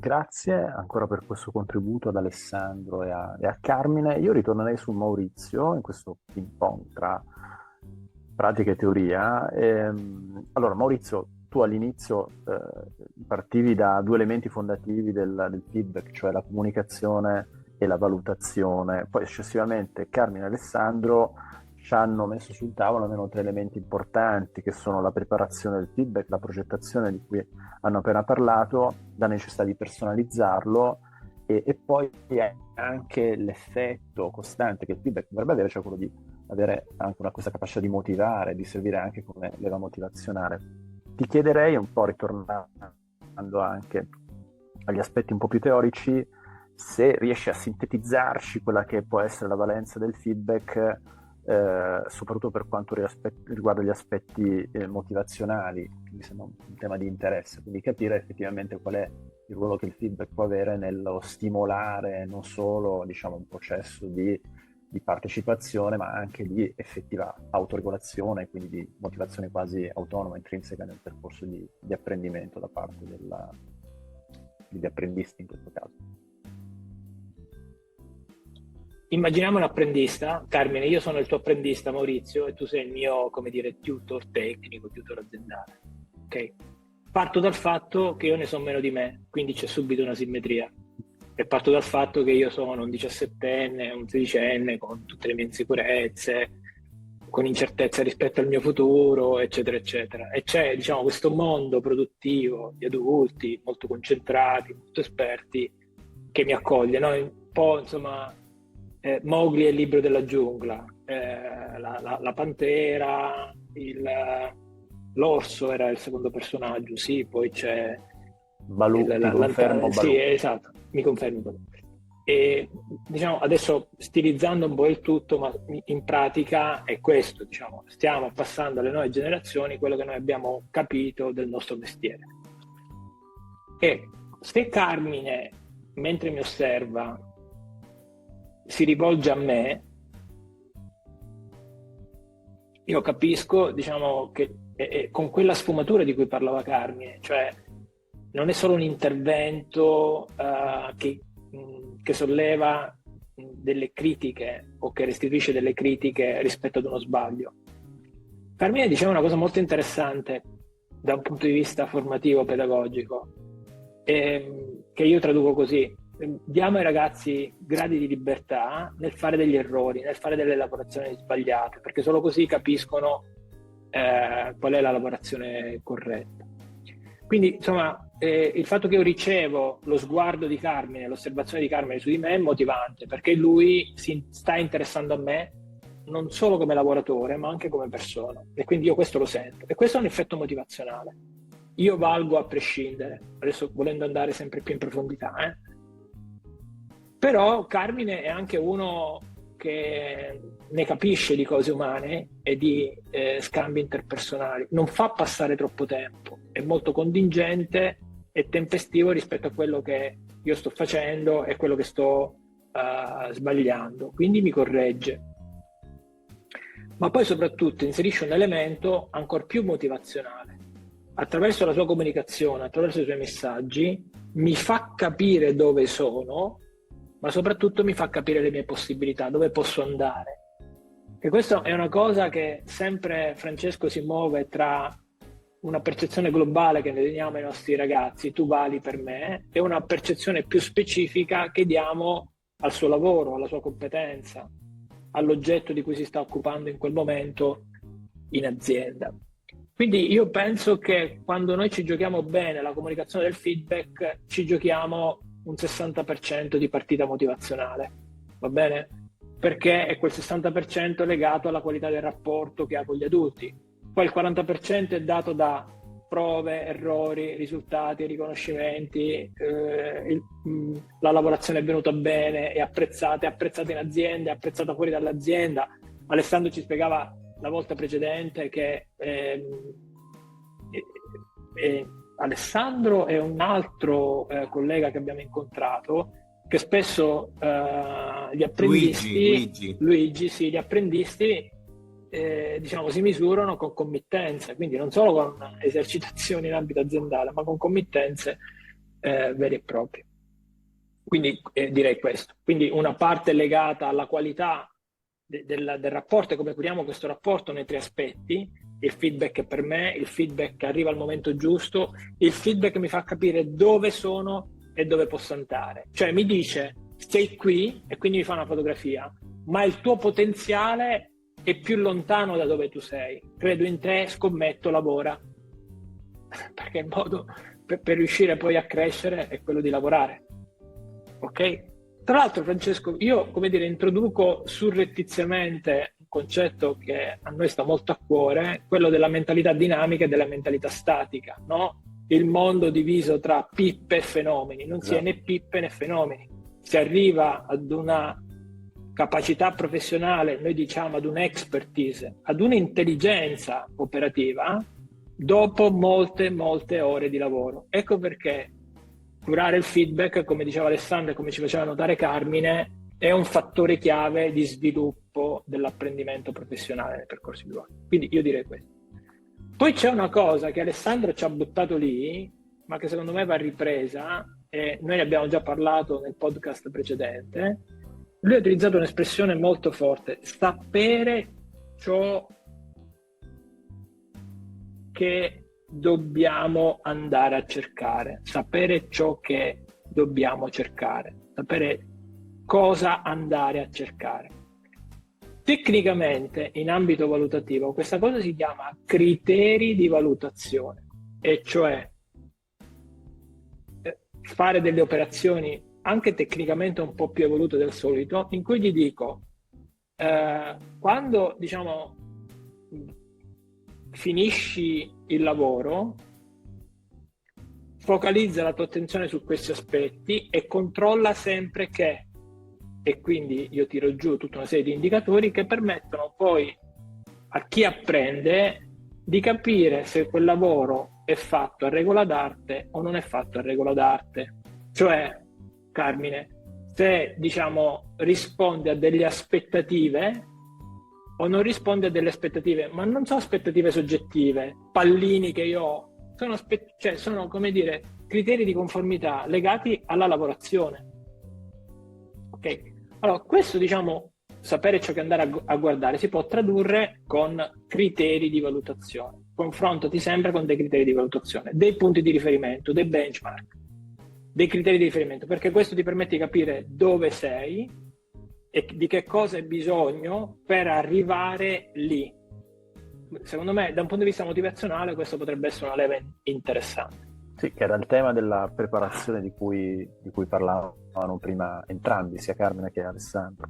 Grazie ancora per questo contributo ad Alessandro e a Carmine. Io ritornerei su Maurizio in questo ping pong tra pratica e teoria. Allora, Maurizio, tu all'inizio partivi da due elementi fondativi del feedback, cioè la comunicazione e la valutazione. Poi successivamente Carmine e Alessandro ci hanno messo sul tavolo almeno tre elementi importanti, che sono la preparazione del feedback, la progettazione di cui hanno appena parlato, la necessità di personalizzarlo e poi anche l'effetto costante che il feedback dovrebbe avere, cioè quello di avere anche questa capacità di motivare, di servire anche come leva motivazionale. Ti chiederei, un po' ritornando anche agli aspetti un po' più teorici, se riesci a sintetizzarci quella che può essere la valenza del feedback, soprattutto per quanto riguarda gli aspetti motivazionali, che mi sembra un tema di interesse, quindi capire effettivamente qual è il ruolo che il feedback può avere nello stimolare non solo, diciamo, un processo di partecipazione, ma anche di effettiva autoregolazione, quindi di motivazione quasi autonoma, intrinseca nel percorso di apprendimento da parte degli apprendisti in questo caso. Immaginiamo un apprendista, Carmine, io sono il tuo apprendista Maurizio e tu sei il mio, come dire, tutor tecnico, tutor aziendale. Ok? Parto dal fatto che io ne so meno di me, quindi c'è subito una simmetria. E parto dal fatto che io sono un 17enne, un 16enne, con tutte le mie insicurezze, con incertezza rispetto al mio futuro, eccetera, eccetera. E c'è, diciamo, questo mondo produttivo di adulti molto concentrati, molto esperti, che mi accoglie, no? Un po', insomma, Mowgli e il libro della giungla, la pantera, l'orso era il secondo personaggio, sì, poi c'è Balù, ti confermo Balù. Sì, esatto, mi confermi Balù. E diciamo, adesso stilizzando un po' il tutto, ma in pratica è questo, diciamo, stiamo passando alle nuove generazioni quello che noi abbiamo capito del nostro mestiere. E se Carmine, mentre mi osserva, si rivolge a me, io capisco, diciamo, che con quella sfumatura di cui parlava Carmine, cioè non è solo un intervento che solleva delle critiche o che restituisce delle critiche rispetto ad uno sbaglio. Carmine diceva una cosa molto interessante da un punto di vista formativo, pedagogico, che io traduco così: diamo ai ragazzi gradi di libertà nel fare degli errori, nel fare delle elaborazioni sbagliate, perché solo così capiscono qual è la lavorazione corretta. Quindi, insomma, il fatto che io ricevo lo sguardo di Carmine, l'osservazione di Carmine su di me è motivante, perché lui si sta interessando a me non solo come lavoratore, ma anche come persona. E quindi io questo lo sento. E questo è un effetto motivazionale. Io valgo a prescindere, adesso volendo andare sempre più in profondità, Però Carmine è anche uno che ne capisce di cose umane e di scambi interpersonali. Non fa passare troppo tempo, è molto contingente e tempestivo rispetto a quello che io sto facendo e quello che sto sbagliando. Quindi mi corregge. Ma poi soprattutto inserisce un elemento ancora più motivazionale. Attraverso la sua comunicazione, attraverso i suoi messaggi, mi fa capire dove sono, ma soprattutto mi fa capire le mie possibilità, dove posso andare. E questa è una cosa che sempre Francesco si muove tra una percezione globale che noi diamo ai nostri ragazzi, tu vali per me, e una percezione più specifica che diamo al suo lavoro, alla sua competenza, all'oggetto di cui si sta occupando in quel momento in azienda. Quindi io penso che quando noi ci giochiamo bene la comunicazione del feedback, ci giochiamo un 60% di partita motivazionale, va bene? Perché è quel 60% legato alla qualità del rapporto che ha con gli adulti. Poi il 40% è dato da prove, errori, risultati, riconoscimenti, la lavorazione è venuta bene, è apprezzata in azienda, è apprezzata fuori dall'azienda. Alessandro ci spiegava la volta precedente che Alessandro è un altro collega che abbiamo incontrato che spesso gli apprendisti Luigi, sì, gli apprendisti diciamo si misurano con committenze, quindi non solo con esercitazioni in ambito aziendale, ma con committenze veri e propri. Quindi direi questo. Quindi una parte legata alla qualità del rapporto e come curiamo questo rapporto nei 3 aspetti: il feedback è per me, il feedback che arriva al momento giusto, il feedback mi fa capire dove sono e dove posso andare. Cioè mi dice sei qui e quindi mi fa una fotografia, ma il tuo potenziale è più lontano da dove tu sei. Credo in te, scommetto, lavora. Perché il modo per riuscire poi a crescere è quello di lavorare. Ok? Tra l'altro, Francesco, io, come dire, introduco surrettiziamente un concetto che a noi sta molto a cuore, quello della mentalità dinamica e della mentalità statica, no? Il mondo diviso tra pippe e fenomeni, non si è né pippe né fenomeni. Si arriva ad una capacità professionale, noi diciamo ad un'expertise, ad un'intelligenza operativa dopo molte ore di lavoro. Ecco perché curare il feedback, come diceva Alessandro e come ci faceva notare Carmine, è un fattore chiave di sviluppo dell'apprendimento professionale nei percorsi duali. Quindi io direi questo. Poi c'è una cosa che Alessandro ci ha buttato lì, ma che secondo me va ripresa, e noi ne abbiamo già parlato nel podcast precedente. Lui ha utilizzato un'espressione molto forte: sapere ciò che dobbiamo andare a cercare, sapere ciò che dobbiamo cercare, sapere cosa andare a cercare. Tecnicamente, in ambito valutativo, questa cosa si chiama criteri di valutazione, e cioè fare delle operazioni anche tecnicamente un po' più evolute del solito, in cui gli dico, quando diciamo finisci il lavoro, focalizza la tua attenzione su questi aspetti e controlla sempre che, e quindi io tiro giù tutta una serie di indicatori che permettono poi a chi apprende di capire se quel lavoro è fatto a regola d'arte o non è fatto a regola d'arte. Cioè, Carmine, se diciamo risponde a delle aspettative o non risponde a delle aspettative, ma non sono aspettative soggettive, pallini che io ho, sono come dire criteri di conformità legati alla lavorazione. Ok? Allora, questo diciamo, sapere ciò che andare a guardare si può tradurre con criteri di valutazione. Confrontati sempre con dei criteri di valutazione, dei punti di riferimento, dei benchmark, dei criteri di riferimento, perché questo ti permette di capire dove sei e di che cosa hai bisogno per arrivare lì. Secondo me, da un punto di vista motivazionale, questo potrebbe essere una leva interessante. Sì, che era il tema della preparazione di cui parlavano prima entrambi, sia Carmine che Alessandro.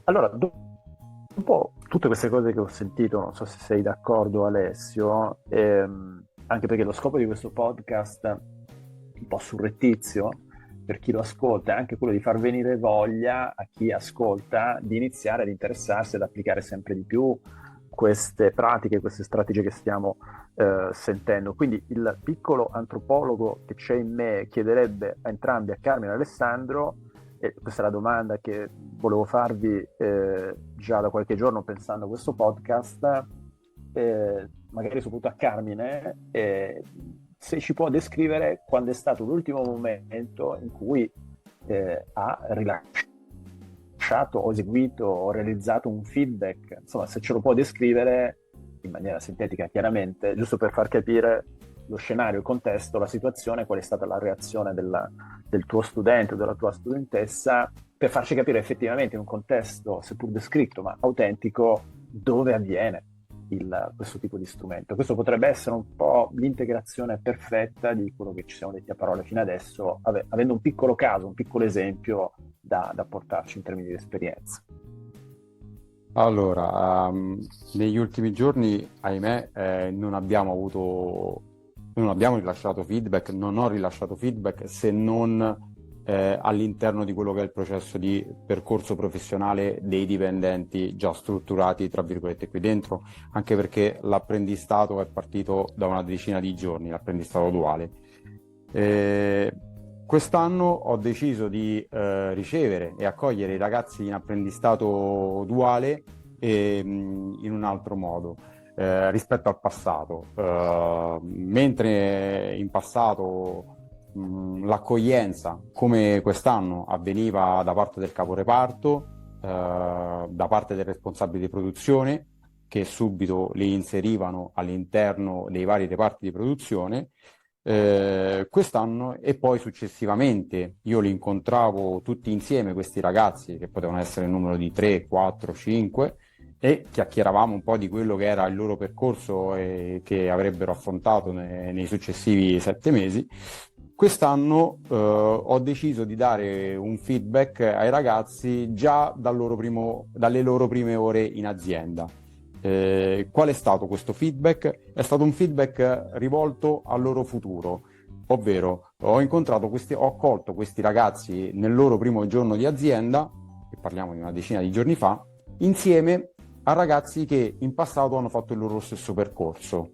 Allora, dopo tutte queste cose che ho sentito, non so se sei d'accordo Alessio, anche perché lo scopo di questo podcast, un po' surrettizio, per chi lo ascolta, è anche quello di far venire voglia a chi ascolta di iniziare ad interessarsi, ad applicare sempre di più queste pratiche, queste strategie che stiamo sentendo. Quindi il piccolo antropologo che c'è in me chiederebbe a entrambi, a Carmine e Alessandro, e questa è la domanda che volevo farvi già da qualche giorno pensando a questo podcast, magari soprattutto a Carmine, se ci può descrivere quando è stato l'ultimo momento in cui ha rilasciato o eseguito o realizzato un feedback, insomma se ce lo può descrivere in maniera sintetica chiaramente, giusto per far capire lo scenario, il contesto, la situazione, qual è stata la reazione del tuo studente o della tua studentessa, per farci capire effettivamente in un contesto seppur descritto ma autentico dove avviene questo tipo di strumento. Questo potrebbe essere un po' l'integrazione perfetta di quello che ci siamo detti a parole fino adesso, avendo un piccolo caso, un piccolo esempio da portarci in termini di esperienza. Allora, negli ultimi giorni, ahimè, non abbiamo rilasciato feedback, non ho rilasciato feedback se non all'interno di quello che è il processo di percorso professionale dei dipendenti già strutturati, tra virgolette, qui dentro, anche perché l'apprendistato è partito da una decina di giorni, l'apprendistato duale. Quest'anno ho deciso di ricevere e accogliere i ragazzi in apprendistato duale in un altro modo rispetto al passato. Mentre in passato l'accoglienza, come quest'anno, avveniva da parte del caporeparto, da parte del responsabile di produzione, che subito li inserivano all'interno dei vari reparti di produzione. Quest'anno e poi successivamente io li incontravo tutti insieme, questi ragazzi, che potevano essere il numero di 3, 4, 5, e chiacchieravamo un po' di quello che era il loro percorso e che avrebbero affrontato nei successivi 7 mesi. Quest'anno ho deciso di dare un feedback ai ragazzi già dalle loro prime ore in azienda. Qual è stato questo feedback? È stato un feedback rivolto al loro futuro, ovvero ho accolto questi ragazzi nel loro primo giorno di azienda, e parliamo di una decina di giorni fa, insieme a ragazzi che in passato hanno fatto il loro stesso percorso,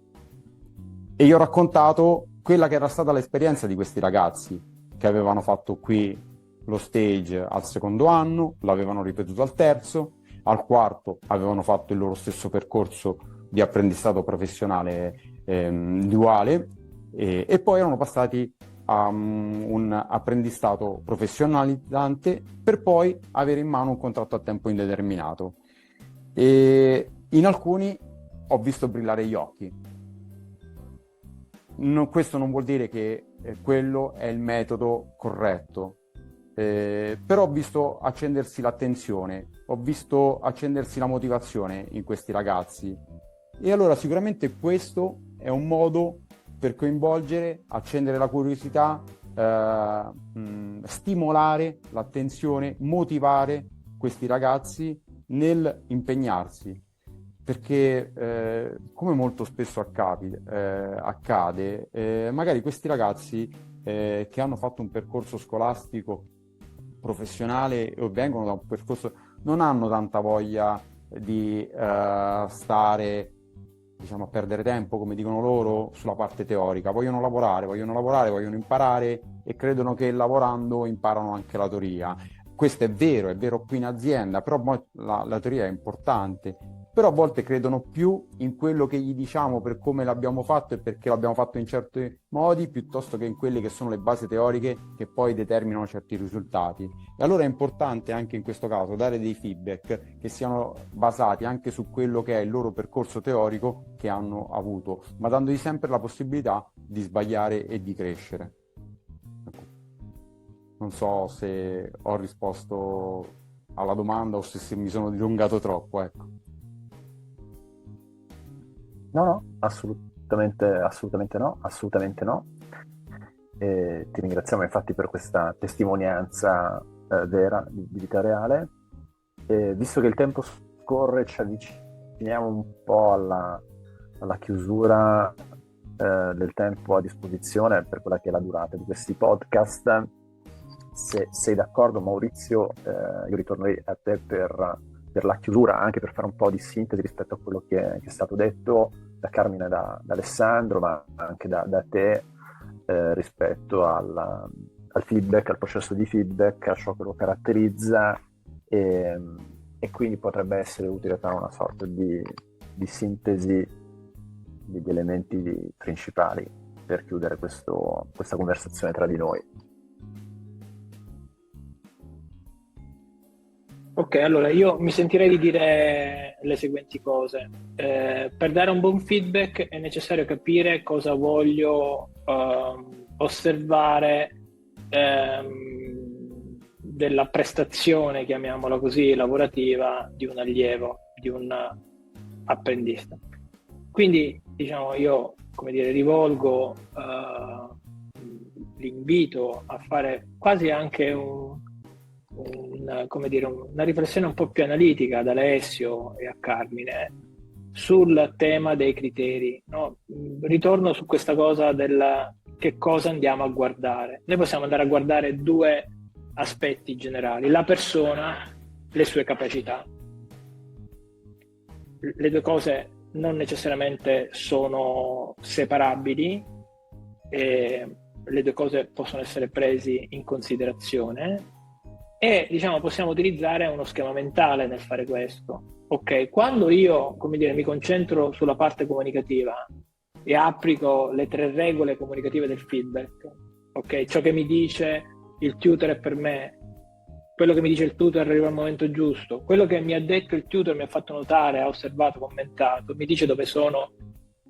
e io ho raccontato quella che era stata l'esperienza di questi ragazzi che avevano fatto qui lo stage al secondo anno, l'avevano ripetuto al terzo, al quarto avevano fatto il loro stesso percorso di apprendistato professionale duale, e poi erano passati a un apprendistato professionalizzante per poi avere in mano un contratto a tempo indeterminato. E in alcuni ho visto brillare gli occhi. Questo non vuol dire che quello è il metodo corretto, però ho visto accendersi l'attenzione, ho visto accendersi la motivazione in questi ragazzi, e allora sicuramente questo è un modo per coinvolgere, accendere la curiosità, stimolare l'attenzione, motivare questi ragazzi nel impegnarsi, perché come molto spesso accade, magari questi ragazzi che hanno fatto un percorso scolastico professionale o vengono da un percorso, non hanno tanta voglia di stare, diciamo, a perdere tempo, come dicono loro, sulla parte teorica. Vogliono lavorare, vogliono imparare, e credono che lavorando imparano anche la teoria. Questo è vero qui in azienda, però la teoria è importante, però a volte credono più in quello che gli diciamo per come l'abbiamo fatto e perché l'abbiamo fatto in certi modi, piuttosto che in quelle che sono le basi teoriche che poi determinano certi risultati. E allora è importante anche in questo caso dare dei feedback che siano basati anche su quello che è il loro percorso teorico che hanno avuto, ma dandogli sempre la possibilità di sbagliare e di crescere. Non so se ho risposto alla domanda o se mi sono dilungato troppo, ecco. No, assolutamente no. E ti ringraziamo infatti per questa testimonianza vera, di vita reale. E visto che il tempo scorre, ci avviciniamo un po' alla chiusura del tempo a disposizione per quella che è la durata di questi podcast. Se sei d'accordo, Maurizio, io ritornerei a te per la chiusura, anche per fare un po' di sintesi rispetto a quello che è stato detto da Carmine e da Alessandro, ma anche da te, rispetto al feedback, al processo di feedback, a ciò che lo caratterizza, e quindi potrebbe essere utile fare una sorta di sintesi degli elementi principali per chiudere questa conversazione tra di noi. Ok, allora io mi sentirei di dire le seguenti cose. Per dare un buon feedback è necessario capire cosa voglio osservare della prestazione, chiamiamola così, lavorativa di un allievo, di un apprendista. Quindi, diciamo, io, rivolgo l'invito a fare quasi anche una riflessione un po' più analitica ad Alessio e a Carmine sul tema dei criteri, no? Ritorno su questa cosa del che cosa andiamo a guardare. Noi possiamo andare a guardare due aspetti generali: la persona, le sue capacità. Le due cose non necessariamente sono separabili, e le due cose possono essere prese in considerazione. E possiamo utilizzare uno schema mentale nel fare questo. Ok, quando io, mi concentro sulla parte comunicativa e applico le 3 regole comunicative del feedback, ok? Ciò che mi dice il tutor è per me, quello che mi dice il tutor arriva al momento giusto, quello che mi ha detto il tutor mi ha fatto notare, ha osservato, commentato, mi dice dove sono,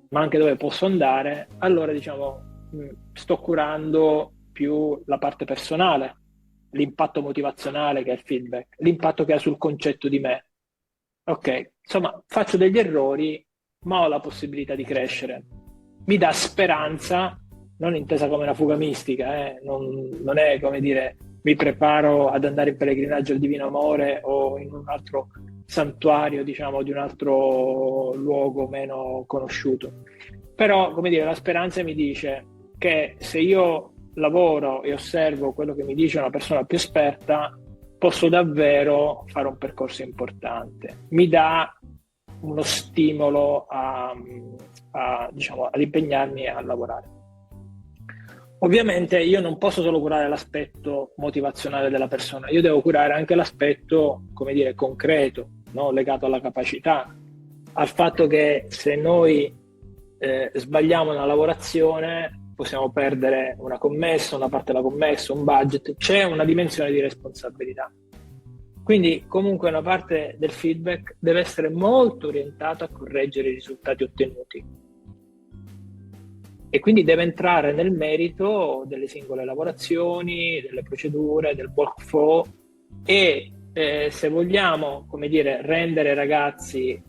ma anche dove posso andare, allora diciamo sto curando più la parte personale, l'impatto motivazionale che è il feedback, l'impatto che ha sul concetto di me. Ok, insomma, faccio degli errori, ma ho la possibilità di crescere. Mi dà speranza, non intesa come una fuga mistica, non è come dire mi preparo ad andare in pellegrinaggio al Divino Amore o in un altro santuario, diciamo, di un altro luogo meno conosciuto. Però, come dire, la speranza mi dice che se io lavoro e osservo quello che mi dice una persona più esperta, posso davvero fare un percorso importante. Mi dà uno stimolo diciamo, ad impegnarmi e a lavorare. Ovviamente io non posso solo curare l'aspetto motivazionale della persona, io devo curare anche l'aspetto, come dire, concreto, no? Legato alla capacità, al fatto che se noi sbagliamo una lavorazione possiamo perdere una commessa, una parte della commessa, un budget, c'è una dimensione di responsabilità. Quindi comunque una parte del feedback deve essere molto orientata a correggere i risultati ottenuti e quindi deve entrare nel merito delle singole lavorazioni, delle procedure, del workflow e se vogliamo, come dire, rendere i ragazzi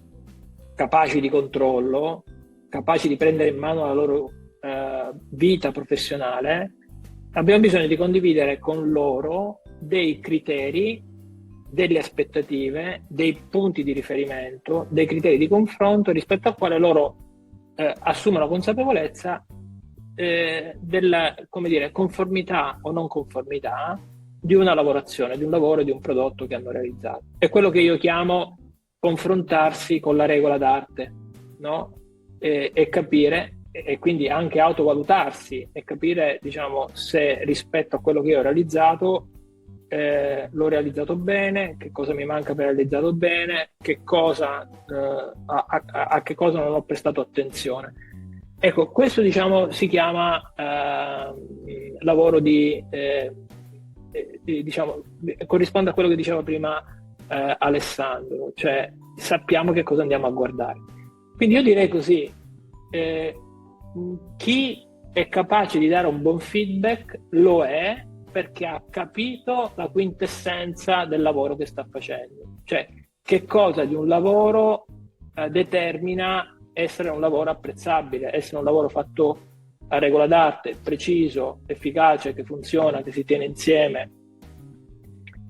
capaci di controllo, capaci di prendere in mano la loro vita professionale, abbiamo bisogno di condividere con loro dei criteri, delle aspettative, dei punti di riferimento, dei criteri di confronto rispetto al quale loro assumono consapevolezza della, come dire, conformità o non conformità di una lavorazione, di un lavoro, di un prodotto che hanno realizzato. È quello che io chiamo confrontarsi con la regola d'arte, no? E capire, e quindi anche autovalutarsi e capire, diciamo, se rispetto a quello che io ho realizzato l'ho realizzato bene, che cosa mi manca per realizzarlo bene, che cosa a che cosa non ho prestato attenzione. Ecco, questo diciamo si chiama lavoro diciamo, corrisponde a quello che diceva prima Alessandro, cioè sappiamo che cosa andiamo a guardare. Quindi io direi così, chi è capace di dare un buon feedback lo è perché ha capito la quintessenza del lavoro che sta facendo, cioè che cosa di un lavoro determina essere un lavoro apprezzabile, essere un lavoro fatto a regola d'arte, preciso, efficace, che funziona, che si tiene insieme,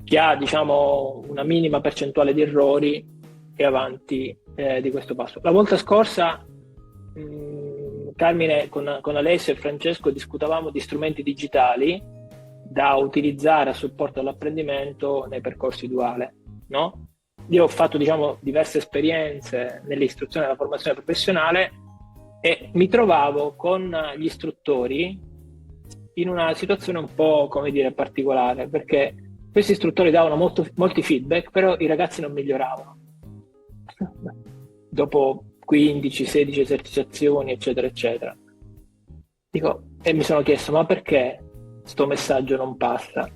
che ha, diciamo, una minima percentuale di errori e avanti di questo passo. La volta scorsa Carmine con Alessio e Francesco discutavamo di strumenti digitali da utilizzare a supporto dell'apprendimento nei percorsi duale, no? Io ho fatto, diciamo, diverse esperienze nell'istruzione e nella formazione professionale e mi trovavo con gli istruttori in una situazione un po', come dire, particolare, perché questi istruttori davano molti feedback, però i ragazzi non miglioravano. Dopo 15-16 esercitazioni, eccetera, eccetera. E mi sono chiesto, ma perché sto messaggio non passa?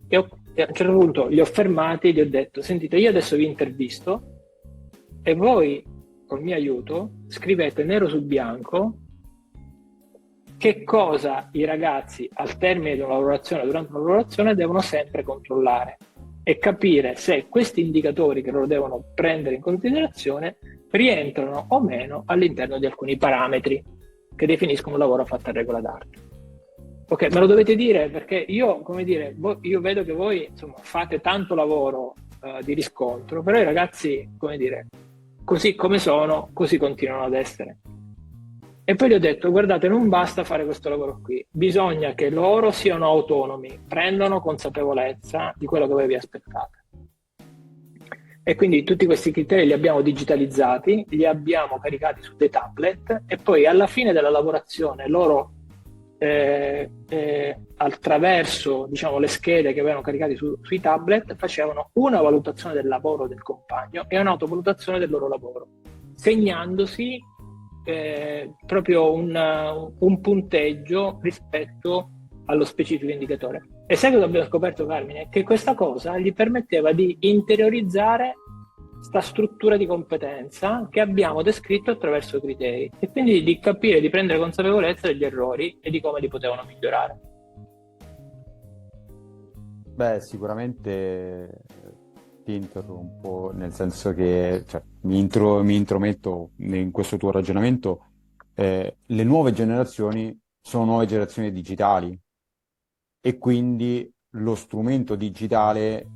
E a un certo punto li ho fermati e gli ho detto, sentite, io adesso vi intervisto e voi, col mio aiuto, scrivete nero su bianco che cosa i ragazzi al termine di una lavorazione, durante una lavorazione, devono sempre controllare e capire se questi indicatori che loro devono prendere in considerazione rientrano o meno all'interno di alcuni parametri che definiscono un lavoro fatto a regola d'arte. Ok, me lo dovete dire perché io, come dire, io vedo che voi insomma fate tanto lavoro di riscontro, però i ragazzi, come dire, così come sono, così continuano ad essere. E poi gli ho detto, guardate, non basta fare questo lavoro qui, bisogna che loro siano autonomi, prendano consapevolezza di quello che voi vi aspettate. E quindi tutti questi criteri li abbiamo digitalizzati, li abbiamo caricati su dei tablet e poi alla fine della lavorazione loro attraverso, diciamo, le schede che avevano caricati sui tablet facevano una valutazione del lavoro del compagno e un'autovalutazione del loro lavoro, segnandosi proprio un punteggio rispetto allo specifico indicatore. E sai cosa abbiamo scoperto, Carmine? Che questa cosa gli permetteva di interiorizzare sta struttura di competenza che abbiamo descritto attraverso i criteri, e quindi di capire, di prendere consapevolezza degli errori e di come li potevano migliorare. Beh, sicuramente ti interrompo, nel senso che mi intrometto in questo tuo ragionamento. Le nuove generazioni sono nuove generazioni digitali e quindi lo strumento digitale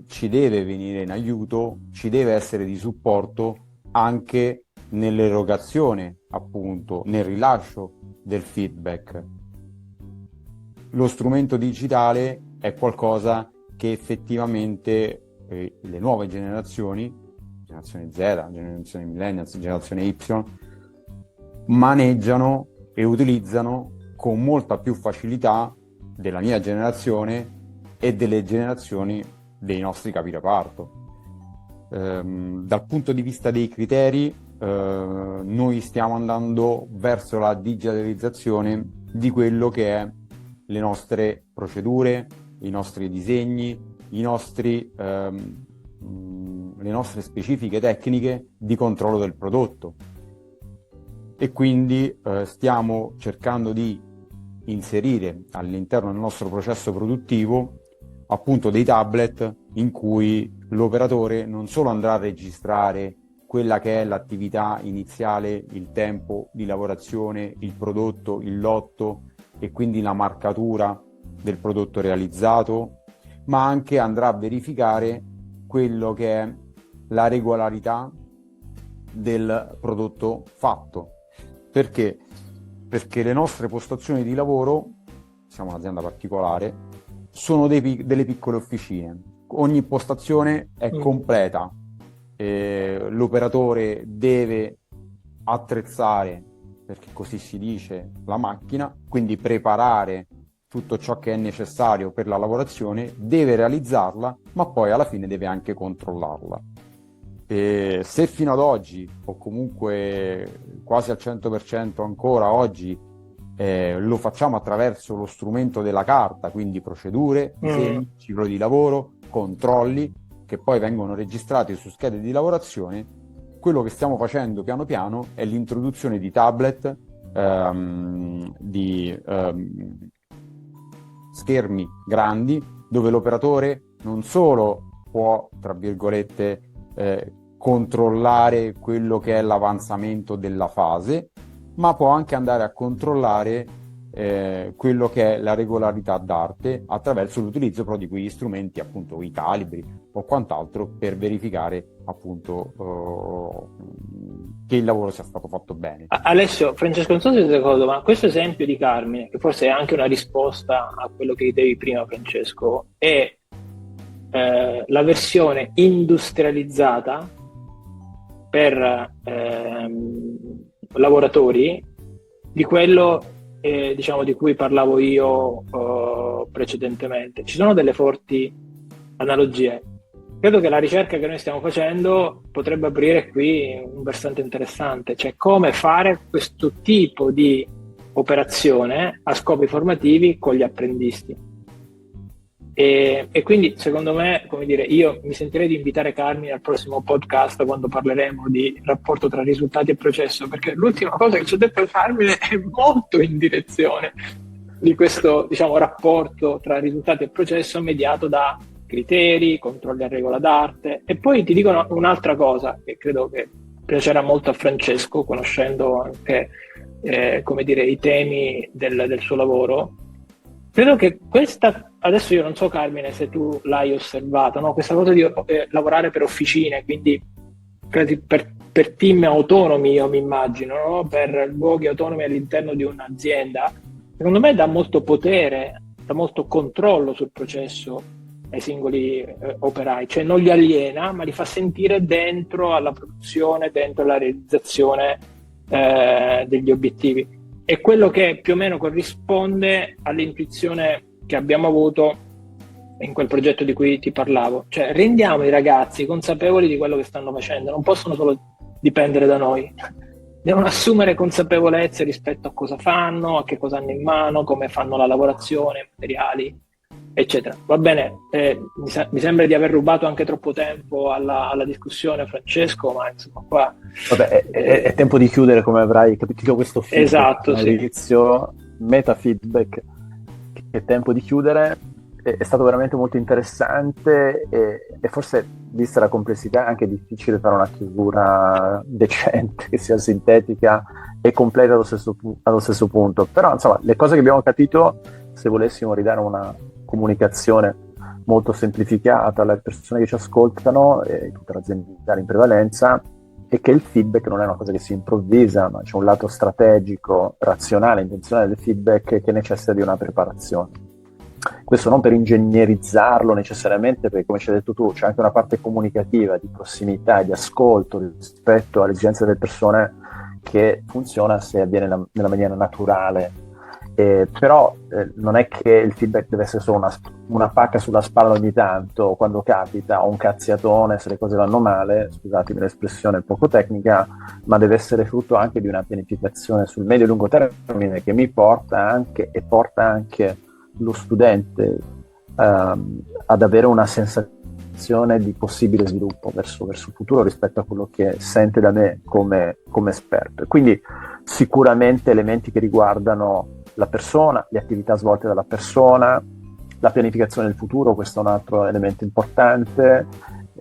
ci deve venire in aiuto, ci deve essere di supporto anche nell'erogazione, appunto, nel rilascio del feedback. Lo strumento digitale è qualcosa che effettivamente le nuove generazioni, generazione Z, generazione millennials, generazione Y, maneggiano e utilizzano con molta più facilità della mia generazione e delle generazioni dei nostri capi reparto. Dal punto di vista dei criteri, noi stiamo andando verso la digitalizzazione di quello che è le nostre procedure, i nostri disegni, le nostre specifiche tecniche di controllo del prodotto. E quindi stiamo cercando di inserire all'interno del nostro processo produttivo appunto dei tablet in cui l'operatore non solo andrà a registrare quella che è l'attività iniziale, il tempo di lavorazione, il prodotto, il lotto e quindi la marcatura del prodotto realizzato, ma anche andrà a verificare quello che è la regolarità del prodotto fatto. Perché? Perché le nostre postazioni di lavoro, siamo un'azienda particolare, sono delle piccole officine. Ogni postazione è completa. L'operatore deve attrezzare, perché così si dice, la macchina, quindi preparare tutto ciò che è necessario per la lavorazione, deve realizzarla, ma poi alla fine deve anche controllarla. Se fino ad oggi, o comunque quasi al 100% ancora oggi, lo facciamo attraverso lo strumento della carta, quindi procedure, disegni, ciclo di lavoro, controlli, che poi vengono registrati su schede di lavorazione, quello che stiamo facendo piano piano è l'introduzione di tablet, di schermi grandi, dove l'operatore non solo può, tra virgolette, controllare quello che è l'avanzamento della fase, ma può anche andare a controllare quello che è la regolarità d'arte attraverso l'utilizzo però di quegli strumenti, appunto i calibri o quant'altro, per verificare appunto che il lavoro sia stato fatto bene. Alessio, Francesco, non so se ti ricordo, ma questo esempio di Carmine, che forse è anche una risposta a quello che dicevi prima, Francesco, è la versione industrializzata per lavoratori di quello diciamo di cui parlavo io precedentemente. Ci sono delle forti analogie. Credo che la ricerca che noi stiamo facendo potrebbe aprire qui un versante interessante, cioè come fare questo tipo di operazione a scopi formativi con gli apprendisti. E quindi secondo me, come dire, io mi sentirei di invitare Carmine al prossimo podcast quando parleremo di rapporto tra risultati e processo, perché l'ultima cosa che ci ha detto Carmine è molto in direzione di questo, diciamo, rapporto tra risultati e processo mediato da criteri, controlli a regola d'arte. E poi ti dico un'altra cosa che credo che piacerà molto a Francesco, conoscendo anche come dire, i temi del suo lavoro. Credo che questa, adesso io non so Carmine se tu l'hai osservata, no? Questa cosa di lavorare per officine, quindi per team autonomi, io mi immagino, no? Per luoghi autonomi all'interno di un'azienda, secondo me dà molto potere, dà molto controllo sul processo ai singoli operai, cioè non li aliena, ma li fa sentire dentro alla produzione, dentro alla realizzazione degli obiettivi. È quello che più o meno corrisponde all'intuizione che abbiamo avuto in quel progetto di cui ti parlavo, cioè rendiamo i ragazzi consapevoli di quello che stanno facendo, non possono solo dipendere da noi. devono assumere consapevolezze rispetto a cosa fanno, a che cosa hanno in mano, come fanno la lavorazione, i materiali, eccetera. Va bene, mi sembra di aver rubato anche troppo tempo alla discussione, Francesco, ma insomma qua... Vabbè, è tempo di chiudere, come avrai capito questo feedback. Esatto, sì. Maurizio, meta feedback, che è tempo di chiudere. È stato veramente molto interessante e forse, vista la complessità, è anche difficile fare una chiusura decente, che sia sintetica e completa allo stesso punto. Però, insomma, le cose che abbiamo capito, se volessimo ridare una comunicazione molto semplificata alle persone che ci ascoltano, e tutte le aziende in prevalenza, è che il feedback non è una cosa che si improvvisa, ma c'è un lato strategico, razionale, intenzionale del feedback che necessita di una preparazione. Questo non per ingegnerizzarlo necessariamente, perché come ci hai detto tu c'è anche una parte comunicativa, di prossimità, di ascolto rispetto alle esigenze delle persone, che funziona se avviene nella maniera naturale. Però non è che il feedback deve essere solo una pacca sulla spalla ogni tanto, quando capita, o un cazziatone se le cose vanno male, scusatemi l'espressione poco tecnica, ma deve essere frutto anche di una pianificazione sul medio e lungo termine, che mi porta anche e porta anche lo studente ad avere una sensazione di possibile sviluppo verso il futuro rispetto a quello che sente da me come esperto. E quindi sicuramente elementi che riguardano la persona, le attività svolte dalla persona, la pianificazione del futuro, questo è un altro elemento importante.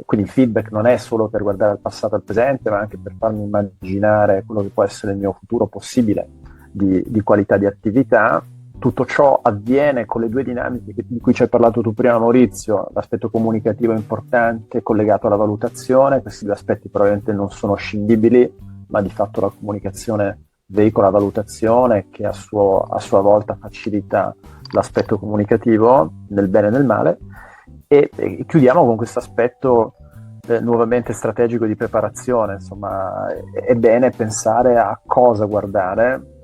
Quindi il feedback non è solo per guardare al passato e al presente, ma anche per farmi immaginare quello che può essere il mio futuro possibile di qualità di attività. Tutto ciò avviene con le due dinamiche di cui ci hai parlato tu prima, Maurizio, l'aspetto comunicativo importante collegato alla valutazione. Questi due aspetti probabilmente non sono scindibili, ma di fatto la comunicazione veicola la valutazione, che a sua volta facilita l'aspetto comunicativo nel bene e nel male. E chiudiamo con questo aspetto nuovamente strategico di preparazione. Insomma, è bene pensare a cosa guardare.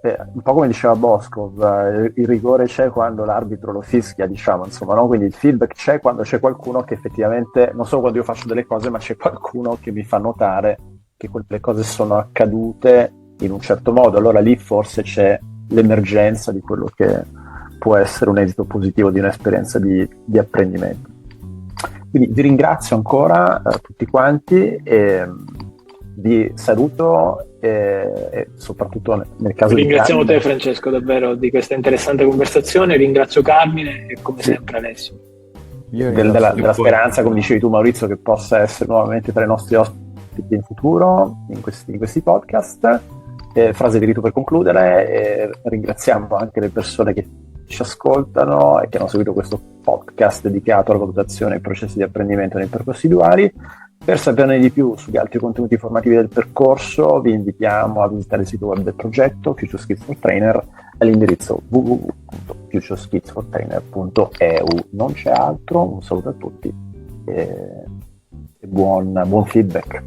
Un po' come diceva Boscov, il rigore c'è quando l'arbitro lo fischia, diciamo, insomma, no? Quindi il feedback c'è quando c'è qualcuno che effettivamente, non solo quando io faccio delle cose, ma c'è qualcuno che mi fa notare che quelle cose sono accadute in un certo modo. Allora lì forse c'è l'emergenza di quello che può essere un esito positivo di un'esperienza di apprendimento. Quindi vi ringrazio ancora tutti quanti e vi saluto e soprattutto nel caso ringraziamo di Carmine. te, Francesco, davvero di questa interessante conversazione. Ringrazio Carmine e come sempre Alessio. Della speranza, come dicevi tu, Maurizio, che possa essere nuovamente tra i nostri ospiti in futuro in questi podcast. Frase di rito per concludere, ringraziamo anche le persone che ci ascoltano e che hanno seguito questo podcast dedicato alla valutazione e ai processi di apprendimento nei percorsi duali. Per saperne di più sugli altri contenuti formativi del percorso, vi invitiamo a visitare il sito web del progetto Future Skills for Trainer all'indirizzo www.futureskillsfortrainer.eu. Non c'è altro, un saluto a tutti e buon feedback.